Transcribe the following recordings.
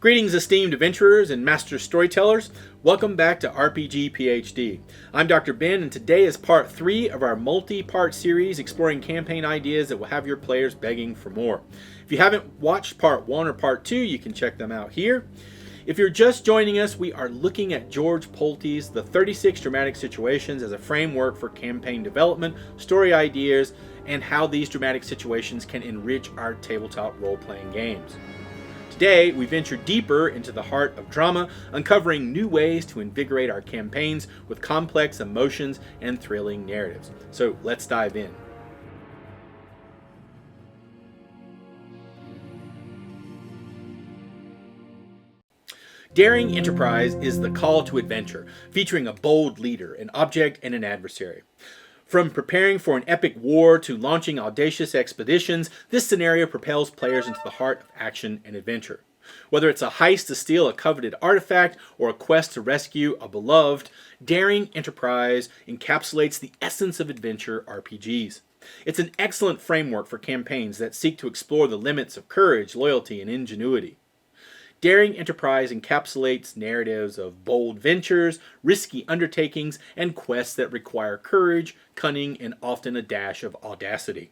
Greetings, esteemed adventurers and master storytellers. Welcome back to RPG PhD. I'm Dr. Ben, and today is part 3 of our multi-part series exploring campaign ideas that will have your players begging for more. If you haven't watched part 1 or part 2, you can check them out here. If you're just joining us, we are looking at George Pulte's The 36 Dramatic Situations as a framework for campaign development, story ideas, and how these dramatic situations can enrich our tabletop role-playing games. Today, we venture deeper into the heart of drama, uncovering new ways to invigorate our campaigns with complex emotions and thrilling narratives. So let's dive in. Daring Enterprise is the call to adventure, featuring a bold leader, an object, and an adversary. From preparing for an epic war to launching audacious expeditions, this scenario propels players into the heart of action and adventure. Whether it's a heist to steal a coveted artifact or a quest to rescue a beloved, Daring Enterprise encapsulates the essence of adventure RPGs. It's an excellent framework for campaigns that seek to explore the limits of courage, loyalty, and ingenuity. Daring Enterprise encapsulates narratives of bold ventures, risky undertakings, and quests that require courage, cunning, and often a dash of audacity.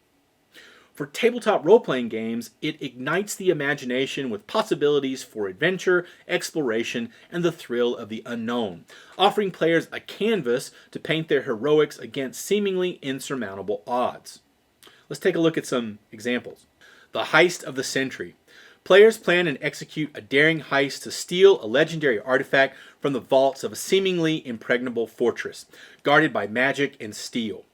For tabletop role-playing games, it ignites the imagination with possibilities for adventure, exploration, and the thrill of the unknown, offering players a canvas to paint their heroics against seemingly insurmountable odds. Let's take a look at some examples. The Heist of the Century. Players plan and execute a daring heist to steal a legendary artifact from the vaults of a seemingly impregnable fortress, guarded by magic and steel.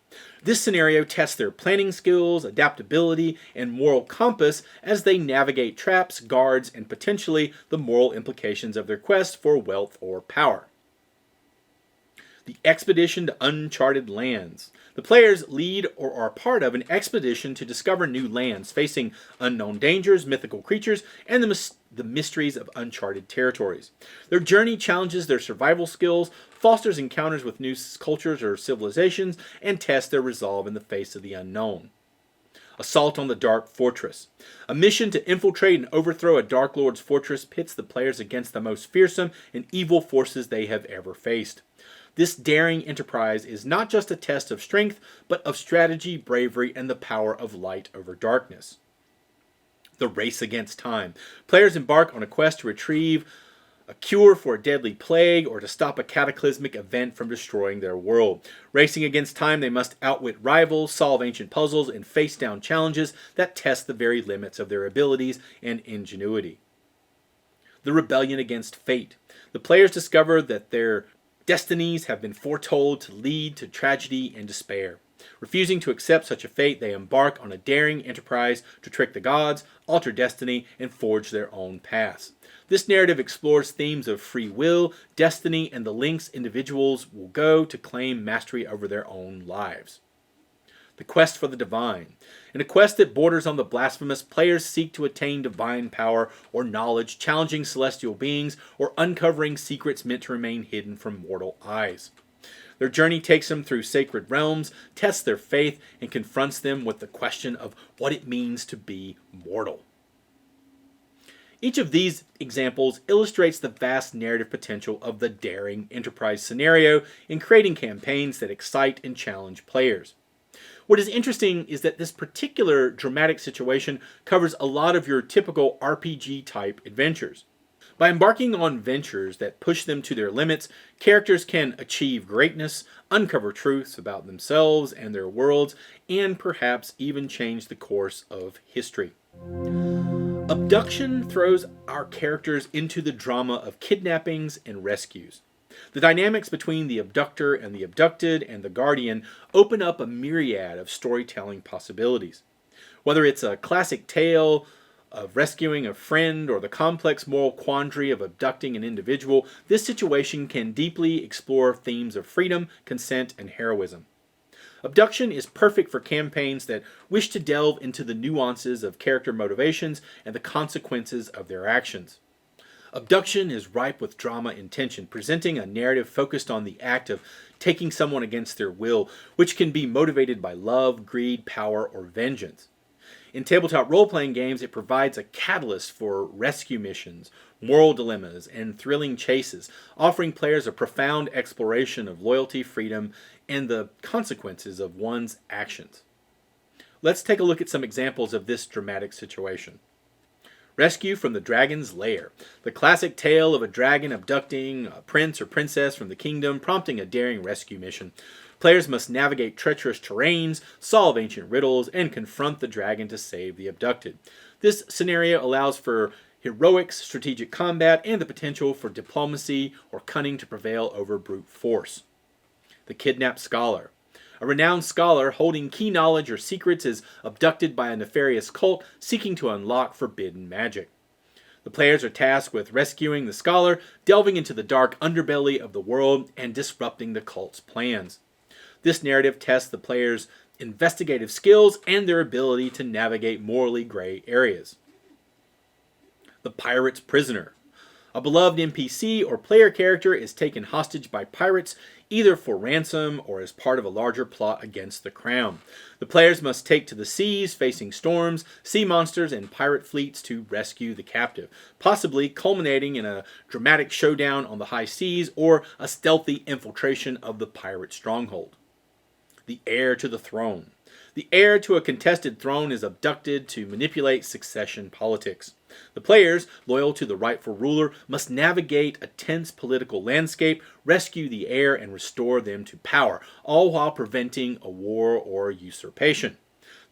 This scenario tests their planning skills, adaptability, and moral compass as they navigate traps, guards, and potentially the moral implications of their quest for wealth or power. The Expedition to Uncharted Lands. The players lead or are part of an expedition to discover new lands, facing unknown dangers, mythical creatures, and the mysteries of uncharted territories. Their journey challenges their survival skills, fosters encounters with new cultures or civilizations, and tests their resolve in the face of the unknown. Assault on the Dark Fortress. A mission to infiltrate and overthrow a Dark Lord's fortress pits the players against the most fearsome and evil forces they have ever faced. This daring enterprise is not just a test of strength, but of strategy, bravery, and the power of light over darkness. The Race Against Time. Players embark on a quest to retrieve a cure for a deadly plague or to stop a cataclysmic event from destroying their world. Racing against time, they must outwit rivals, solve ancient puzzles, and face down challenges that test the very limits of their abilities and ingenuity. The Rebellion Against Fate. The players discover that their destinies have been foretold to lead to tragedy and despair. Refusing to accept such a fate, they embark on a daring enterprise to trick the gods, alter destiny, and forge their own paths. This narrative explores themes of free will, destiny, and the lengths individuals will go to claim mastery over their own lives. The Quest for the Divine. In a quest that borders on the blasphemous, players seek to attain divine power or knowledge, challenging celestial beings, or uncovering secrets meant to remain hidden from mortal eyes. Their journey takes them through sacred realms, tests their faith, and confronts them with the question of what it means to be mortal. Each of these examples illustrates the vast narrative potential of the Daring Enterprise scenario in creating campaigns that excite and challenge players. What is interesting is that this particular dramatic situation covers a lot of your typical RPG-type adventures. By embarking on ventures that push them to their limits, characters can achieve greatness, uncover truths about themselves and their worlds, and perhaps even change the course of history. Abduction throws our characters into the drama of kidnappings and rescues. The dynamics between the abductor and the abducted and the guardian open up a myriad of storytelling possibilities. Whether it's a classic tale of rescuing a friend or the complex moral quandary of abducting an individual, this situation can deeply explore themes of freedom, consent, and heroism. Abduction is perfect for campaigns that wish to delve into the nuances of character motivations and the consequences of their actions. Abduction is ripe with drama and tension, presenting a narrative focused on the act of taking someone against their will, which can be motivated by love, greed, power, or vengeance. In tabletop role-playing games, it provides a catalyst for rescue missions, moral dilemmas, and thrilling chases, offering players a profound exploration of loyalty, freedom, and the consequences of one's actions. Let's take a look at some examples of this dramatic situation. Rescue from the Dragon's Lair. The classic tale of a dragon abducting a prince or princess from the kingdom, prompting a daring rescue mission. Players must navigate treacherous terrains, solve ancient riddles, and confront the dragon to save the abducted. This scenario allows for heroics, strategic combat, and the potential for diplomacy or cunning to prevail over brute force. The Kidnapped Scholar. A renowned scholar holding key knowledge or secrets is abducted by a nefarious cult seeking to unlock forbidden magic. The players are tasked with rescuing the scholar, delving into the dark underbelly of the world, and disrupting the cult's plans. This narrative tests the players' investigative skills and their ability to navigate morally gray areas. The Pirate's Prisoner. A beloved NPC or player character is taken hostage by pirates, either for ransom or as part of a larger plot against the crown. The players must take to the seas, facing storms, sea monsters, and pirate fleets to rescue the captive, possibly culminating in a dramatic showdown on the high seas or a stealthy infiltration of the pirate stronghold. The Heir to the Throne. The heir to a contested throne is abducted to manipulate succession politics. The players, loyal to the rightful ruler, must navigate a tense political landscape, rescue the heir, and restore them to power, all while preventing a war or usurpation.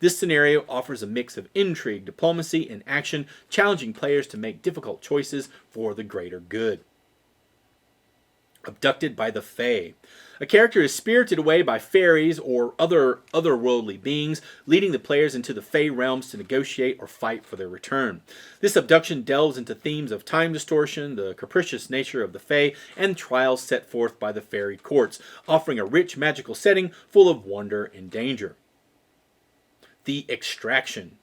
This scenario offers a mix of intrigue, diplomacy, and action, challenging players to make difficult choices for the greater good. Abducted by the Fae. A character is spirited away by fairies or otherworldly beings, leading the players into the Fae realms to negotiate or fight for their return. This abduction delves into themes of time distortion, the capricious nature of the Fae, and trials set forth by the fairy courts, offering a rich magical setting full of wonder and danger. The Extraction.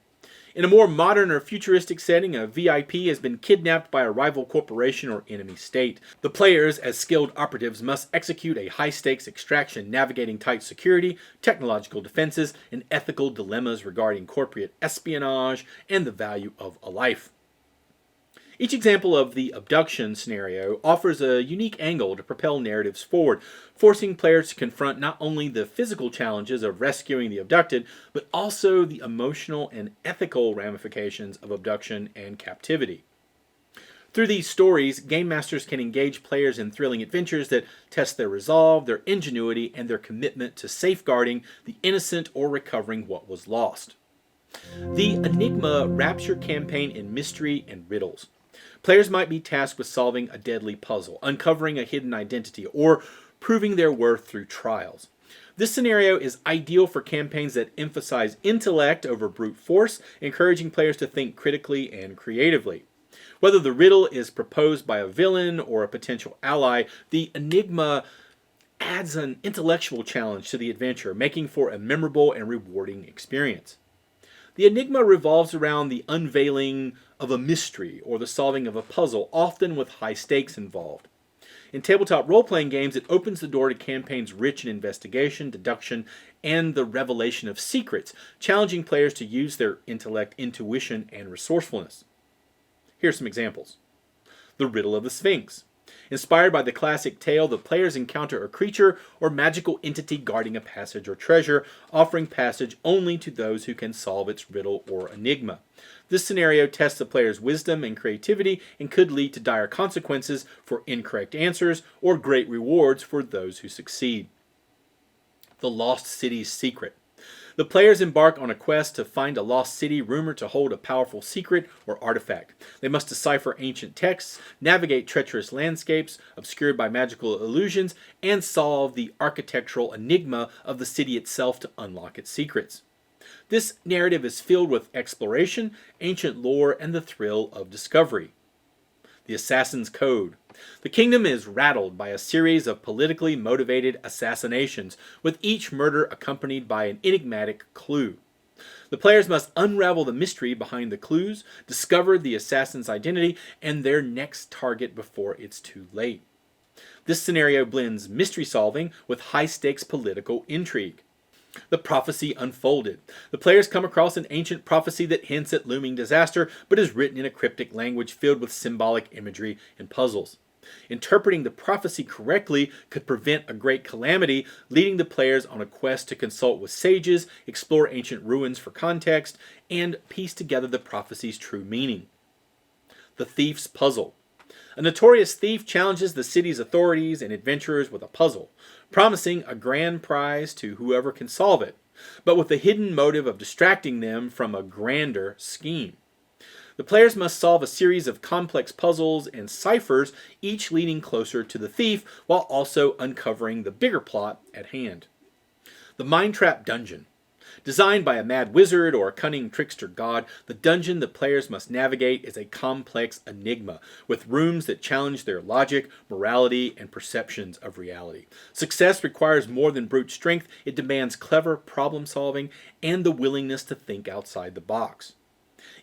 In a more modern or futuristic setting, a VIP has been kidnapped by a rival corporation or enemy state. The players, as skilled operatives, must execute a high-stakes extraction, navigating tight security, technological defenses, and ethical dilemmas regarding corporate espionage and the value of a life. Each example of the abduction scenario offers a unique angle to propel narratives forward, forcing players to confront not only the physical challenges of rescuing the abducted, but also the emotional and ethical ramifications of abduction and captivity. Through these stories, game masters can engage players in thrilling adventures that test their resolve, their ingenuity, and their commitment to safeguarding the innocent or recovering what was lost. The Enigma wraps your campaign in mystery and riddles. Players might be tasked with solving a deadly puzzle, uncovering a hidden identity, or proving their worth through trials. This scenario is ideal for campaigns that emphasize intellect over brute force, encouraging players to think critically and creatively. Whether the riddle is proposed by a villain or a potential ally, the Enigma adds an intellectual challenge to the adventure, making for a memorable and rewarding experience. The Enigma revolves around the unveiling of a mystery or the solving of a puzzle, often with high stakes involved. In tabletop role-playing games, it opens the door to campaigns rich in investigation, deduction, and the revelation of secrets, challenging players to use their intellect, intuition, and resourcefulness. Here are some examples. The Riddle of the Sphinx. Inspired by the classic tale, the players encounter a creature or magical entity guarding a passage or treasure, offering passage only to those who can solve its riddle or enigma. This scenario tests the player's wisdom and creativity and could lead to dire consequences for incorrect answers or great rewards for those who succeed. The Lost City's Secret. The players embark on a quest to find a lost city rumored to hold a powerful secret or artifact. They must decipher ancient texts, navigate treacherous landscapes obscured by magical illusions, and solve the architectural enigma of the city itself to unlock its secrets. This narrative is filled with exploration, ancient lore, and the thrill of discovery. The Assassin's Code. The kingdom is rattled by a series of politically motivated assassinations, with each murder accompanied by an enigmatic clue. The players must unravel the mystery behind the clues, discover the assassin's identity, and their next target before it's too late. This scenario blends mystery solving with high-stakes political intrigue. The prophecy unfolded. The players come across an ancient prophecy that hints at looming disaster, but is written in a cryptic language filled with symbolic imagery and puzzles. Interpreting the prophecy correctly could prevent a great calamity, leading the players on a quest to consult with sages, explore ancient ruins for context, and piece together the prophecy's true meaning. The Thief's Puzzle. A notorious thief challenges the city's authorities and adventurers with a puzzle, promising a grand prize to whoever can solve it, but with the hidden motive of distracting them from a grander scheme. The players must solve a series of complex puzzles and ciphers, each leading closer to the thief, while also uncovering the bigger plot at hand. The Mind Trap Dungeon. Designed by a mad wizard or a cunning trickster god, the dungeon the players must navigate is a complex enigma, with rooms that challenge their logic, morality, and perceptions of reality. Success requires more than brute strength, it demands clever problem solving and the willingness to think outside the box.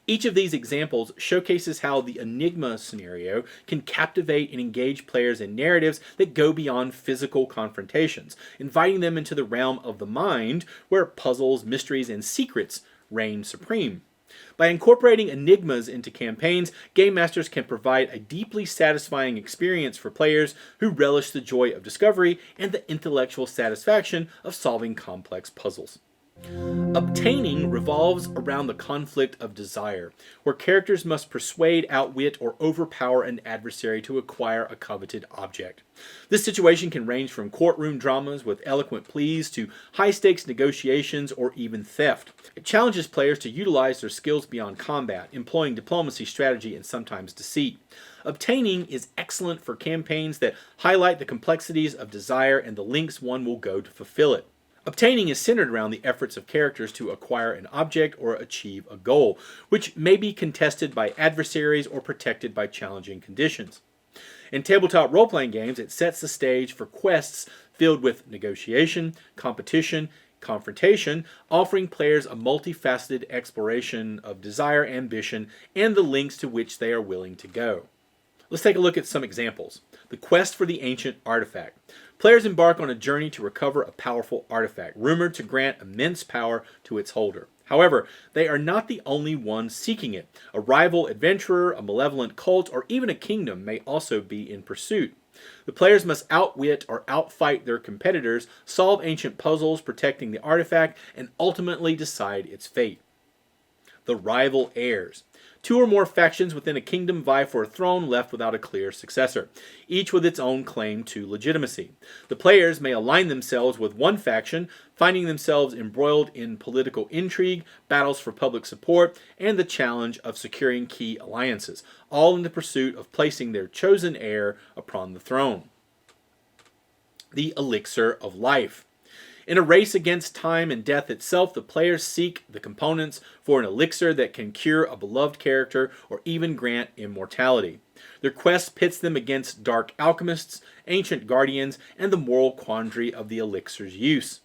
Each of these examples showcases how the Enigma scenario can captivate and engage players in narratives that go beyond physical confrontations, inviting them into the realm of the mind where puzzles, mysteries, and secrets reign supreme. By incorporating enigmas into campaigns, game masters can provide a deeply satisfying experience for players who relish the joy of discovery and the intellectual satisfaction of solving complex puzzles. Obtaining revolves around the conflict of desire, where characters must persuade, outwit, or overpower an adversary to acquire a coveted object. This situation can range from courtroom dramas with eloquent pleas to high-stakes negotiations or even theft. It challenges players to utilize their skills beyond combat, employing diplomacy, strategy, and sometimes deceit. Obtaining is excellent for campaigns that highlight the complexities of desire and the lengths one will go to fulfill it. Obtaining is centered around the efforts of characters to acquire an object or achieve a goal, which may be contested by adversaries or protected by challenging conditions. In tabletop role-playing games, it sets the stage for quests filled with negotiation, competition, confrontation, offering players a multifaceted exploration of desire, ambition, and the lengths to which they are willing to go. Let's take a look at some examples. The quest for the ancient artifact. Players embark on a journey to recover a powerful artifact, rumored to grant immense power to its holder. However, they are not the only ones seeking it. A rival adventurer, a malevolent cult, or even a kingdom may also be in pursuit. The players must outwit or outfight their competitors, solve ancient puzzles protecting the artifact, and ultimately decide its fate. The rival heirs. Two or more factions within a kingdom vie for a throne left without a clear successor, each with its own claim to legitimacy. The players may align themselves with one faction, finding themselves embroiled in political intrigue, battles for public support, and the challenge of securing key alliances, all in the pursuit of placing their chosen heir upon the throne. The Elixir of Life. In a race against time and death itself, the players seek the components for an elixir that can cure a beloved character or even grant immortality. Their quest pits them against dark alchemists, ancient guardians, and the moral quandary of the elixir's use.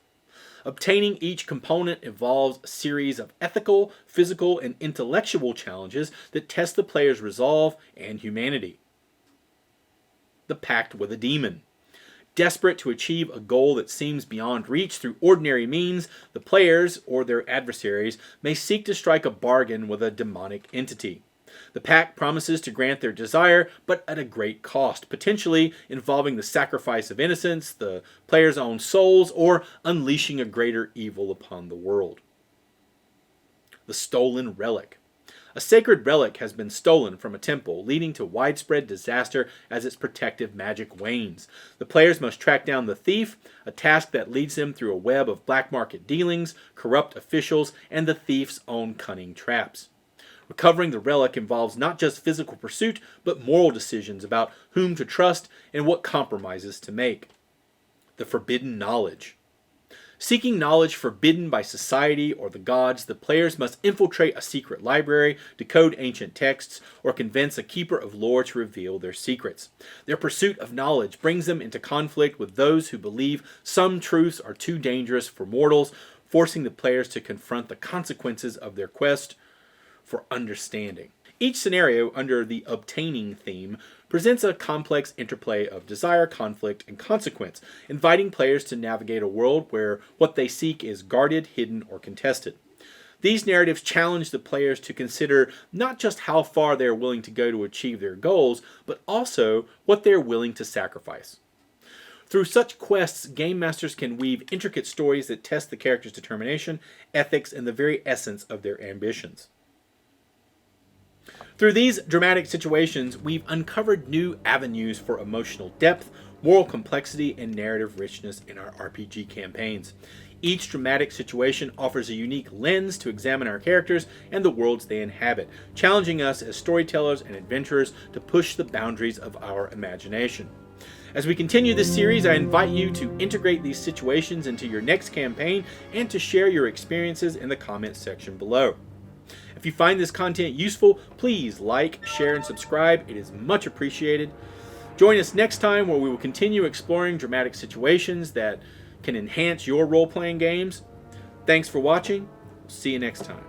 Obtaining each component involves a series of ethical, physical, and intellectual challenges that test the player's resolve and humanity. The Pact with a Demon. Desperate to achieve a goal that seems beyond reach through ordinary means, the players, or their adversaries, may seek to strike a bargain with a demonic entity. The pact promises to grant their desire, but at a great cost, potentially involving the sacrifice of innocents, the player's own souls, or unleashing a greater evil upon the world. The Stolen Relic. A sacred relic has been stolen from a temple, leading to widespread disaster as its protective magic wanes. The players must track down the thief, a task that leads them through a web of black market dealings, corrupt officials, and the thief's own cunning traps. Recovering the relic involves not just physical pursuit, but moral decisions about whom to trust and what compromises to make. The Forbidden Knowledge. Seeking knowledge forbidden by society or the gods, the players must infiltrate a secret library, decode ancient texts, or convince a keeper of lore to reveal their secrets. Their pursuit of knowledge brings them into conflict with those who believe some truths are too dangerous for mortals, forcing the players to confront the consequences of their quest for understanding. Each scenario under the obtaining theme presents a complex interplay of desire, conflict, and consequence, inviting players to navigate a world where what they seek is guarded, hidden, or contested. These narratives challenge the players to consider not just how far they are willing to go to achieve their goals, but also what they are willing to sacrifice. Through such quests, game masters can weave intricate stories that test the character's determination, ethics, and the very essence of their ambitions. Through these dramatic situations, we've uncovered new avenues for emotional depth, moral complexity, and narrative richness in our RPG campaigns. Each dramatic situation offers a unique lens to examine our characters and the worlds they inhabit, challenging us as storytellers and adventurers to push the boundaries of our imagination. As we continue this series, I invite you to integrate these situations into your next campaign and to share your experiences in the comments section below. If you find this content useful, please like, share, and subscribe. It is much appreciated. Join us next time where we will continue exploring dramatic situations that can enhance your role-playing games. Thanks for watching. See you next time.